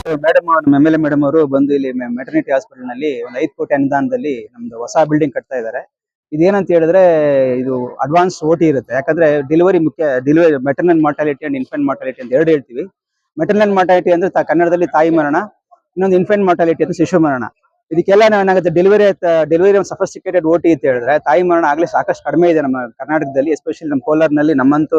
Madam ನಮ್ಮ M L A madam ಅವರು ಬಂದು ಇಲ್ಲಿ ಮೆಟರ್ನಿಟಿ ಹಾಸ್ಪಿಟಲ್ ನಲ್ಲಿ ಒಂದು 5 ಕೋಟಿ ಅನುದಾನದಲ್ಲಿ ನಮ್ದು ಹೊಸ ಬಿಲ್ಡಿಂಗ್ ಕಟ್ತಾ ಇದ್ದಾರೆ. ಇದೇನಂತ ಹೇಳಿದ್ರೆ ಇದು ಅಡ್ವಾನ್ಸ್ ಓಟಿ ಇರುತ್ತೆ. ಯಾಕಂದ್ರೆ ಡೆಲಿವರಿ ಮುಖ್ಯ, delivery maternal mortality and infant mortality ಅಂತ ಎರಡು ಹೇಳ್ತೀವಿ. ಮೆಟರ್ನಲ್ ಮಾರ್ಟಾಲಿಟಿ ಅಂದ್ರೆ ಕನ್ನಡದಲ್ಲಿ ತಾಯಿ ಮರಣ, ಇನ್ನೊಂದು ಇನ್ಫೆಂಟ್ ಮಾರ್ಟಾಲಿಟಿ ಅಂದ್ರೆ ಶಿಶು ಮರಣ. ಇದಕ್ಕೆಲ್ಲ ಏನಾಗುತ್ತೆ, ಡೆಲಿವರಿ ಒಂದು ಸಫಿಸ್ಟಿಕೇಟೆಡ್ ಓಟಿ ಅಂತ ಹೇಳಿದ್ರೆ ತಾಯಿ ಮರಣ ಆಗ್ಲೇ ಸಾಕಷ್ಟು ಕಡಿಮೆ ಇದೆ ನಮ್ಮ ಕರ್ನಾಟಕದಲ್ಲಿ, ಎಸ್ಪೆಷಲಿ ನಮ್ಮ ಕೋಲಾರ್ನಲ್ಲಿ ನಮ್ಮಂತೂ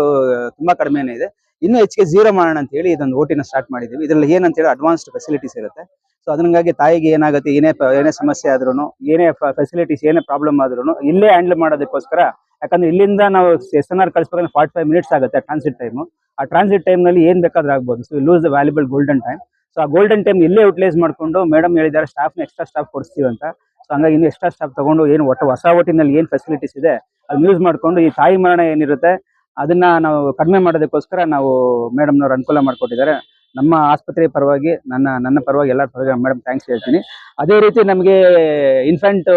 ತುಂಬಾ ಕಡಿಮೆನೇ ಇದೆ. ಇನ್ನೂ ಹೆಚ್ಚಿಗೆ ಝೀರೋ ಮಾಡೋಣ ಅಂತ ಹೇಳಿ ಇದೊಂದು ಓಟಿನ ಸ್ಟಾರ್ಟ್ ಮಾಡಿದೀವಿ. ಇದ್ರಲ್ಲಿ ಏನಂತ ಹೇಳಿ ಅಡ್ವಾನ್ಸ್ಡ್ ಫೆಸಿಲಿಟೀಸ್ ಇರುತ್ತೆ. ಸೊ ಅದರಿಂಗಾಗಿ ತಾಯಿಗೆ ಏನಾಗುತ್ತೆ, ಏನೇ ಸಮಸ್ಯೆ ಆದ್ರೂ, ಏನೇ ಫೆಸಿಲಿಟೀಸ್, ಏನೇ ಪ್ರಾಬ್ಲಮ್ ಆದ್ರೂ ಇಲ್ಲೇ ಹ್ಯಾಂಡಲ್ ಮಾಡೋದಕ್ಕೋಸ್ಕರ. ಯಾಕಂದ್ರೆ ಇಲ್ಲಿಂದ ನಾವು SNR ಕಳಿಸ್ಬೇಕಂದ್ರೆ 45 ಮಿನಿಟ್ಸ್ ಆಗುತ್ತೆ ಟ್ರಾನ್ಸಿಟ್ ಟೈಮ್. ಆ ಟ್ರಾನ್ಸಿಟ್ ಟೈಮ್ ನಲ್ಲಿ ಏನ್ ಬೇಕಾದ್ರೂ ಆಗ್ಬೋದು. So lose the valuable golden time. So ಆ ಗೋಲ್ಡನ್ ಟೈಮ್ ಇಲ್ಲೇ ಯುಟಿಲೈಸ್ ಮಾಡ್ಕೊಂಡು ಮೇಡಮ್ ಹೇಳಿದ್ದಾರೆ ಎಕ್ಸ್ಟ್ರಾ ಸ್ಟಾಫ್ ಕೊಡಿಸ್ತೀವಿ ಅಂತ. ಸೊ ಹಂಗಾಗಿ ಇನ್ನು ಎಕ್ಸ್ಟ್ರಾ ಸ್ಟಾಫ್ ತಗೊಂಡು ಏನು ಹೊಸ ಒಟ್ಟಿನಲ್ಲಿ ಏನ್ ಫೆಸಿಲಿಟೀಸ್ ಇದೆ ಅದನ್ನ ಯೂಸ್ ಮಾಡ್ಕೊಂಡು ಈ ತಾಯಿ ಮರಣ ಏನಿರುತ್ತೆ ಅದನ್ನ ನಾವು ಕಡಿಮೆ ಮಾಡೋದಕ್ಕೋಸ್ಕರ ನಾವು ಮೇಡಮ್ನವ್ರು ಅನುಕೂಲ ಮಾಡಿಕೊಟ್ಟಿದ್ದಾರೆ. ನಮ್ಮ ಆಸ್ಪತ್ರೆ ಪರವಾಗಿ, ನನ್ನ ಪರವಾಗಿ, ಎಲ್ಲರ ಪರವಾಗಿ ಮೇಡಮ್ ಥ್ಯಾಂಕ್ಸ್ ಹೇಳ್ತೀನಿ. ಅದೇ ರೀತಿ ನಮಗೆ ಇನ್ಫೆಂಟ್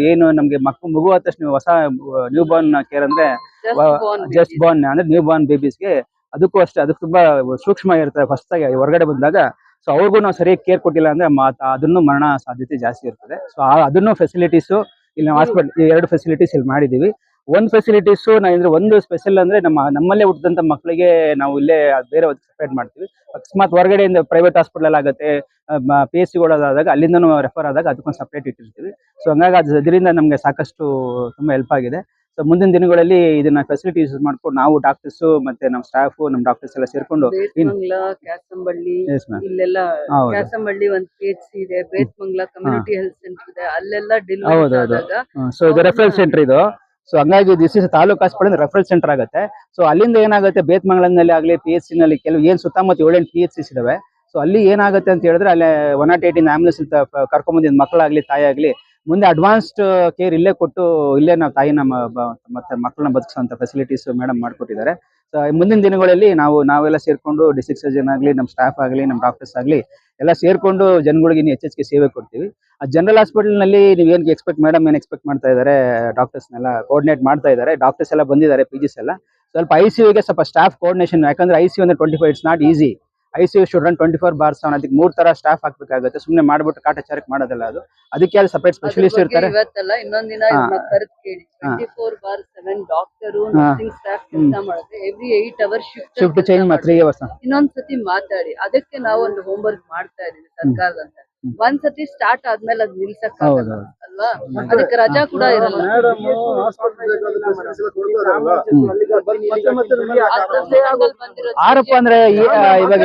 ಏನು ನಮಗೆ ಮಗು ಆದ ತಕ್ಷಣ ಹೊಸ ನ್ಯೂ ಬಾರ್ನ್ ಕೇರ್ ಅಂದ್ರೆ ಜಸ್ಟ್ ಬಾರ್ನ್ ಅಂದ್ರೆ ನ್ಯೂ ಬಾರ್ನ್ ಬೇಬೀಸ್ಗೆ ಅದಕ್ಕೂ ಅಷ್ಟೇ, ಅದಕ್ಕೆ ತುಂಬಾ ಸೂಕ್ಷ್ಮ ಇರ್ತದೆ. ಹೊಸದಾಗಿ ಹೊರಗಡೆ ಬಂದಾಗ ಸೊ ಅವ್ರಿಗೂ ನಾವು ಸರಿಯಾಗಿ ಕೇರ್ ಕೊಟ್ಟಿಲ್ಲ ಅಂದ್ರೆ ಅದನ್ನು ಮರಣ ಸಾಧ್ಯತೆ ಜಾಸ್ತಿ ಇರ್ತದೆ. ಸೊ ಅದನ್ನು ಫೆಸಿಲಿಟೀಸು ಇಲ್ಲಿ ನಾವು ಹಾಸ್ಪಿಟಲ್ 2 ಫೆಸಿಲಿಟೀಸ್ ಇಲ್ಲಿ ಮಾಡಿದೀವಿ. ಒಂದು ಫೆಸಿಲಿಟೀಸು ಅಂದ್ರೆ ಒಂದು ಸ್ಪೆಷಲ್ ಅಂದ್ರೆ ನಮ್ಮಲ್ಲೇ ಹುಟ್ಟಿದಂತ ಮಕ್ಕಳಿಗೆ ನಾವು ಇಲ್ಲೇ ಬೇರೆ ಸೆಪರೇಟ್ ಮಾಡ್ತೀವಿ. ಅಕಸ್ಮಾತ್ ಹೊರಗಡೆಯಿಂದ ಪ್ರೈವೇಟ್ ಹಾಸ್ಪಿಟಲ್ ಆಗುತ್ತೆ, PSCಗಳಾದಾಗ ಅಲ್ಲಿಂದನೂ ರೆಫರ್ ಆದಾಗ ಅದಕ್ಕೊಂದು ಸಪ್ರೇಟ್ ಇಟ್ಟಿರ್ತೀವಿ. ಸೊ ಹಂಗಾಗಿ ಅದರಿಂದ ನಮಗೆ ಸಾಕಷ್ಟು ತುಂಬಾ ಹೆಲ್ಪ್ ಆಗಿದೆ. ಸೊ ಮುಂದಿನ ದಿನಗಳಲ್ಲಿ ಇದನ್ನ ಫೆಸಿಲಿಟಿ ಯೂಸ್ ಮಾಡ್ಕೊಂಡು ನಾವು ಡಾಕ್ಟರ್ಸ್ ಮತ್ತೆ ನಮ್ಮ ಸ್ಟಾಫ್, ನಮ್ಮ ಡಾಕ್ಟರ್ಸ್ ಎಲ್ಲ ಸೇರ್ಕೊಂಡು ಕ್ಯಾಸಂಬಳ್ಳಿ ಇಲ್ಲೆಲ್ಲ ಕ್ಯಾಸಂಬಳ್ಳಿ ಒಂದು PHC ಇದೆ, ಬೇತ್ಮಂಗ್ಲ ಕಮ್ಯುನಿಟಿ ಹೆಲ್ತ್ ಸೆಂಟರ್ ಇದೆ, ಅಲ್ಲೆಲ್ಲ ಡೆಲಿವರಿ ಆದಾಗ ಸೊ ಇದು ರೆಫರಲ್ ಸೆಂಟರ್ ಇದು. ಸೊ ಹಂಗಾಗಿ this is taluk hospital referral centre ಆಗುತ್ತೆ. ಸೊ ಅಲ್ಲಿಂದ ಏನಾಗುತ್ತೆ, ಬೇತ್ಮಂಗ್ಲನಲ್ಲಿ ಆಗ್ಲಿ PHC ನಲ್ಲಿ ಕೆಲವು ಏನ್ ಸುತ್ತಮುತ್ತ 7-8 PHCs ಇದಾವೆ. ಸೊ ಅಲ್ಲಿ ಏನಾಗುತ್ತೆ ಅಂತ ಹೇಳಿದ್ರೆ ಅಲ್ಲೇ 108 ಆಂಬುಲೆನ್ಸ್ ಕರ್ಕೊಂಬಂದಿದ್ದ ಮಕ್ಕಳಾಗ್ಲಿ ತಾಯಿ ಆಗ್ಲಿ ಮುಂದೆ ಅಡ್ವಾನ್ಸ್ಡ್ ಕೇರ್ ಇಲ್ಲೇ ಕೊಟ್ಟು ಇಲ್ಲೇ ನಾವು ತಾಯಿನ ಮತ್ತೆ ಮಕ್ಕಳನ್ನ ಬದುಕಿಸುವಂತ ಫೆಸಿಲಿಟೀಸ್ ಮೇಡಮ್ ಮಾಡ್ಕೊಟ್ಟಿದ್ದಾರೆ. ಸೊ ಮುಂದಿನ ದಿನಗಳಲ್ಲಿ ನಾವೆಲ್ಲ ಸೇರ್ಕೊಂಡು ಡಿಸ್ಟ್ರಿಕ್ಟ್ ಸರ್ಜನ್ ಆಗ್ಲಿ, ನಮ್ಮ ಸ್ಟಾಫ್ ಆಗಲಿ, ನಮ್ಮ ಡಾಕ್ಟರ್ಸ್ ಆಗಲಿ ಎಲ್ಲ ಸೇರ್ಕೊಂಡು ಜನಗಳಿಗೆ ಇನ್ನು ಹೆಚ್ಚೆಚ್ಚಿಗೆ ಸೇವೆ ಕೊಡ್ತೀವಿ. ಆ ಜನರಲ್ ಹಾಸ್ಪಿಟಲ್ ನಲ್ಲಿ ನೀವು ಏನ್ ಮೇಡಮ್ ಏನ್ ಎಕ್ಸ್ಪೆಕ್ಟ್ ಮಾಡ್ತಾ ಇದ್ದಾರೆ, ಡಾಕ್ಟರ್ಸ್ನೆಲ್ಲ ಕೋಆರ್ಡಿನೇಟ್ ಮಾಡ್ತಾ ಇದ್ದಾರೆ. ಡಾಕ್ಟರ್ಸ್ ಎಲ್ಲ ಬಂದಿದ್ದಾರೆ, PGs ಎಲ್ಲ. ಸ್ವಲ್ಪ ICUಗೆ ಸ್ವಲ್ಪ ಸ್ಟಾಫ್ ಕೋಆರ್ಡಿನೇಷನ್, ಯಾಕಂದ್ರೆ ICU ಅಂದ್ರೆ 25 it's not easy. ICU should run 24/7. ಅದಕ್ಕೆ 3 ತರ ಸ್ಟಾಫ್ ಹಾಕ್ಬೇಕಾಗುತ್ತೆ. ಸುಮ್ಮನೆ ಮಾಡ್ಬಿಟ್ಟು ಕಾಟಾಚಾರಕ್ಕೆ ಮಾಡೋದಲ್ಲ ಅದು. ಅದಕ್ಕೆ ಸಪರೇಟ್ ಸ್ಪೆಷಲಿಸ್ಟ್ ಇರ್ತಾರೆ. ಇವತ್ತೆಲ್ಲ ಇನ್ನೊಂದಿನ ಕರೆದು ಕೇಳಿ 24/7 ಡಾಕ್ಟರು ನರ್ಸಿಂಗ್ ಸ್ಟಾಫ್ ಕೆಲಸ ಮಾಡುತ್ತೆ. ಎವ್ರಿ 8 ಅವರ್ಸ್ ಶಿಫ್ಟ್ ಚೇಂಜ್ ಮಾಡಿ 3 ಅವರ್ಸ್. ಇನ್ನೊಂದ್ಸತಿ ಮಾತಾಡಿ, ಅದಕ್ಕೆ ನಾವು ಒಂದು ಹೋಮ್ ವರ್ಕ್ ಮಾಡ್ತಾ ಇದೀವಿ ಸರ್ಕಾರದಂತ. ಒಂದ್ಸತಿ ಸ್ಟಾರ್ಟ್ ಆದ್ಮೇಲೆ ಅದು ನಿಲ್ಸಕ್ಕಾಗಲ್ಲ ಅಲ್ವಾ, ಅದಕ್ಕೆ ರಜಾ ಕೂಡ ಇರಲ್ಲ. ಆರೋಪ ಅಂದ್ರೆ ಇವಾಗ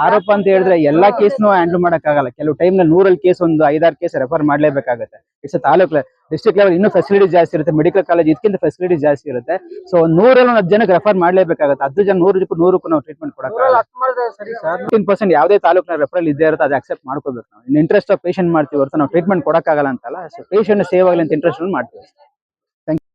ಆರೋಪ ಅಂತ ಹೇಳಿದ್ರೆ ಎಲ್ಲಾ ಕೇಸ್ನು ಹ್ಯಾಂಡಲ್ ಮಾಡಕ್ಕಾಗಲ್ಲ. ಕೆಲವು ಟೈಮ್ ನಲ್ಲಿ 100 ಕೇಸ್ ಒಂದು 5-6 ಕೇಸ್ ರೆಫರ್ ಮಾಡ್ಲೇಬೇಕಾಗುತ್ತೆ. ಇಟ್ಸ್ ತಾಲೂಕು ಡಿಸ್ಟ್ರಿಕ್ಟ್ ಲೆವೆಲ್ ಇನ್ನೂ ಫೆಸಿಲಿಟಿ ಜಾಸ್ತಿ ಇರುತ್ತೆ. ಮೆಡಿಕಲ್ ಕಾಲೇಜ್ ಇದಕ್ಕಿಂತ ಫೆಸಿಲಿಟಿ ಜಾಸ್ತಿ ಇರುತ್ತೆ. ಸೊ 100 ಜನಕ್ಕೆ ರೆಫರ್ ಮಾಡ್ಲೇಬೇಕಾಗುತ್ತೆ. 10 ಜನ 100ಕ್ಕೂ ನಾವು ಟ್ರೀಟ್ಮೆಂಟ್ ಕೊಡಕ್ಕಾಗಲ್ಲ. 15% ಯಾವುದೇ ತಾಲೂಕಿನ ರೆಫರಲ್ ಇದ್ದೇ ಇರುತ್ತೆ, ಅದು ಅಕ್ಸೆಪ್ಟ್ ಮಾಡ್ಕೋಬೇಕು. ನಾವು ಇನ್ ಇಂಟ್ರೆಸ್ಟ್ ಆಫ್ ಪೇಷಂಟ್ ಮಾಡ್ತೀವಿ ಹೊರತು ನಾವು ಟ್ರೀಟ್ಮೆಂಟ್ ಕೊಡಕ್ಕಾಗಲ್ಲ ಅಂತಲ್ಲ. ಸೊ ಪೇಷಂಟ್ ಸೇವ್ ಆಗಲಿ ಅಂತ ಇಂಟ್ರೆಸ್ಟ್ ಮಾಡ್ತೀವಿ.